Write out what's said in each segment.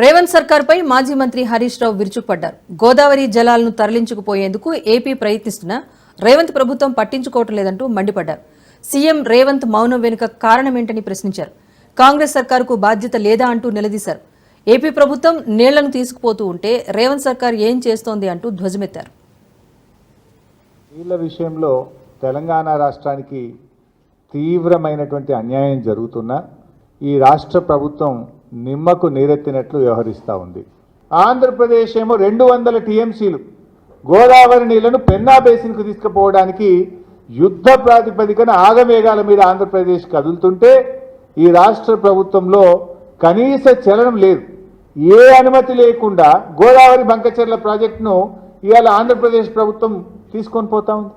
రేవంత్ సర్కార్పై మాజీ మంత్రి హరీష్ రావు విరుచుకుపడ్డారు. గోదావరి జలాలను తరలించుకుపోయేందుకు ఏపీ ప్రయత్నిస్తున్నా రేవంత్ ప్రభుత్వం పట్టించుకోవటం లేదంటూ మండిపడ్డారు. సీఎం రేవంత్ మౌనం వెనుక కారణమేంటని ప్రశ్నించారు. కాంగ్రెస్ సర్కారుకు బాధ్యత లేదా అంటూ నిలదీశారు. ఏపీ ప్రభుత్వం నీళ్లను తీసుకుపోతూ ఉంటే రేవంత్ సర్కార్ ఏం చేస్తోంది అంటూ ధ్వజమెత్తారు. నీళ్ల విషయంలో తెలంగాణ రాష్ట్రానికి తీవ్రమైనటువంటి అన్యాయం జరుగుతున్నా ఈ రాష్ట్ర ప్రభుత్వం నిమ్మకు నీరెత్తినట్లు వ్యవహరిస్తూ ఉంది. ఆంధ్రప్రదేశ్ ఏమో 200 టీఎంసీలు గోదావరి నీళ్లను పెన్నా బేసిన్కు తీసుకుపోవడానికి యుద్ధ ప్రాతిపదికన ఆగమేఘాల మీద ఆంధ్రప్రదేశ్ కదులుతుంటే ఈ రాష్ట్ర ప్రభుత్వంలో కనీస చలనం లేదు. ఏ అనుమతి లేకుండా గోదావరి బంకచెర్ల ప్రాజెక్టును ఇవాళ ఆంధ్రప్రదేశ్ ప్రభుత్వం తీసుకొని పోతా ఉంది.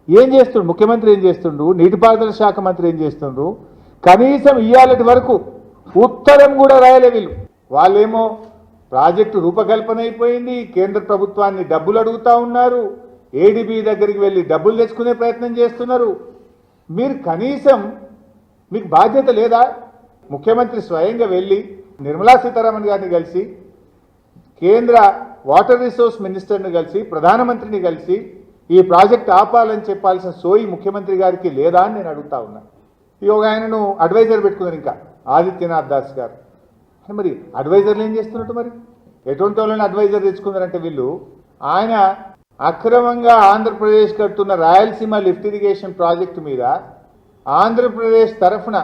ఏం చేస్తుండ్రు ముఖ్యమంత్రి, ఏం చేస్తుండ్రు నీటిపారుదల శాఖ మంత్రి, ఏం చేస్తుండ్రు? కనీసం ఇవాళటి వరకు ఉత్తరం కూడా రాయలే వీళ్ళు. వాళ్ళేమో ప్రాజెక్టు రూపకల్పన అయిపోయింది, కేంద్ర ప్రభుత్వాన్ని డబ్బులు అడుగుతా ఉన్నారు, ఏడీబీ దగ్గరికి వెళ్ళి డబ్బులు తెచ్చుకునే ప్రయత్నం చేస్తున్నారు. మీరు కనీసం మీకు బాధ్యత లేదా? ముఖ్యమంత్రి స్వయంగా వెళ్ళి నిర్మలా సీతారామన్ గారిని కలిసి, కేంద్ర వాటర్ రిసోర్స్ మినిస్టర్ని కలిసి, ప్రధానమంత్రిని కలిసి ఈ ప్రాజెక్ట్ ఆపాలని చెప్పాల్సిన సోయి ముఖ్యమంత్రి గారికి లేదా అని నేను అడుగుతా ఉన్నా. ఈ ఒక ఆయనను అడ్వైజర్ పెట్టుకున్నారు, ఇంకా ఆదిత్యనాథ్ దాస్ గారు. మరి అడ్వైజర్లు ఏం చేస్తున్నట్టు? మరి ఎటువంటి వాళ్ళని అడ్వైజర్ తెచ్చుకున్నారంటే వీళ్ళు, ఆయన అక్రమంగా ఆంధ్రప్రదేశ్ కడుతున్న రాయలసీమ లిఫ్ట్ ఇరిగేషన్ ప్రాజెక్టు మీద ఆంధ్రప్రదేశ్ తరఫున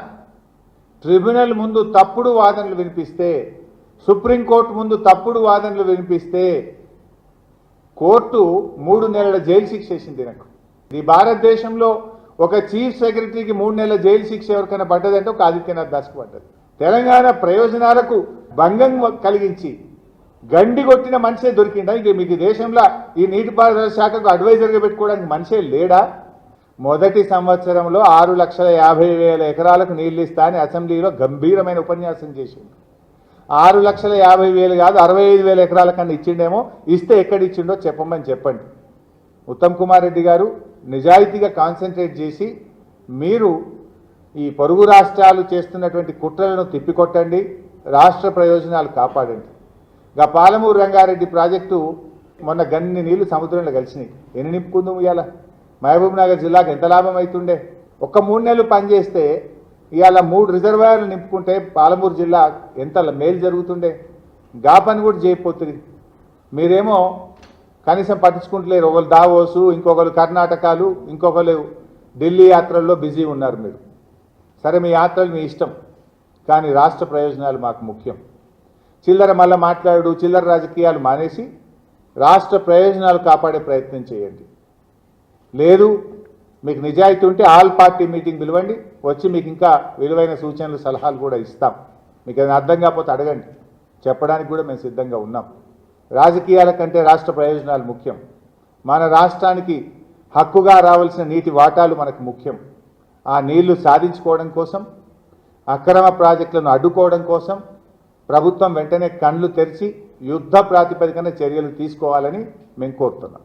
ట్రిబ్యునల్ ముందు తప్పుడు వాదనలు వినిపిస్తే, సుప్రీంకోర్టు ముందు తప్పుడు వాదనలు వినిపిస్తే కోర్టు 3 నెలల జైలు శిక్ష వేసింది నాకు. ఈ భారతదేశంలో ఒక చీఫ్ సెక్రటరీకి 3 నెలల జైలు శిక్ష ఎవరికైనా పడ్డదంటే ఒక ఆదిత్యనాథ్ దాస్కి పడ్డది. తెలంగాణ ప్రయోజనాలకు భంగం కలిగించి గండి కొట్టిన మనిషే దొరికిందా? ఇక మీకు దేశంలో ఈ నీటిపారుదల శాఖకు అడ్వైజర్గా పెట్టుకోవడానికి మనిషే లేడా? మొదటి సంవత్సరంలో 6,50,000 ఎకరాలకు నీళ్లు ఇస్తా అని అసెంబ్లీలో గంభీరమైన ఉపన్యాసం చేసింది. 6,50,000 కాదు 65,000 ఎకరాల కన్నా ఇచ్చిండేమో. ఇస్తే ఎక్కడ ఇచ్చిండో చెప్పమని చెప్పండి. ఉత్తమ్ కుమార్ రెడ్డి గారు నిజాయితీగా కాన్సన్ట్రేట్ చేసి మీరు ఈ పొరుగు రాష్ట్రాలు చేస్తున్నటువంటి కుట్రలను తిప్పికొట్టండి, రాష్ట్ర ప్రయోజనాలు కాపాడండి. గా పాలమూరు రంగారెడ్డి ప్రాజెక్టు మొన్న గన్ని నీళ్లు సముద్రంలో కలిసినాయి. ఎన్ని నింపుకుందాం? ఇవాళ మహబూబ్ నగర్ జిల్లాకు ఎంత లాభం అవుతుండే? ఒక్క 3 నెలలు పనిచేస్తే ఇవాళ 3 రిజర్వాయర్లు నింపుకుంటే పాలమూరు జిల్లా ఎంత మేలు జరుగుతుండే. గా పని కూడా చేయకపోతుంది. మీరేమో కనీసం పట్టించుకుంటలేరు. ఒకరు దావోసు, ఇంకొకరు కర్ణాటకలు, ఇంకొకరు ఢిల్లీ యాత్రల్లో బిజీ ఉన్నారు. మీరు సరే, మీ యాత్రలు మీ ఇష్టం, కానీ రాష్ట్ర ప్రయోజనాలు మాకు ముఖ్యం. చిల్లర మళ్ళీ మాట్లాడు, చిల్లర రాజకీయాలు మానేసి రాష్ట్ర ప్రయోజనాలు కాపాడే ప్రయత్నం చేయండి. లేదు మీకు నిజాయితీ ఉంటే ఆల్ పార్టీ మీటింగ్ పిలవండి, వచ్చి మీకు ఇంకా విలువైన సూచనలు సలహాలు కూడా ఇస్తాం. మీకు ఏదైనా అర్థం కాకపోతే అడగండి, చెప్పడానికి కూడా మేము సిద్ధంగా ఉన్నాం. రాజకీయాల కంటే రాష్ట్ర ప్రయోజనాలు ముఖ్యం. మన రాష్ట్రానికి హక్కుగా రావాల్సిన నీటి వాటాలు మనకు ముఖ్యం. ఆ నీళ్లు సాధించుకోవడం కోసం, అక్రమ ప్రాజెక్టులను అడ్డుకోవడం కోసం ప్రభుత్వం వెంటనే కళ్ళు తెరిచి యుద్ధ ప్రాతిపదికన చర్యలు తీసుకోవాలని మేము కోరుతున్నాం.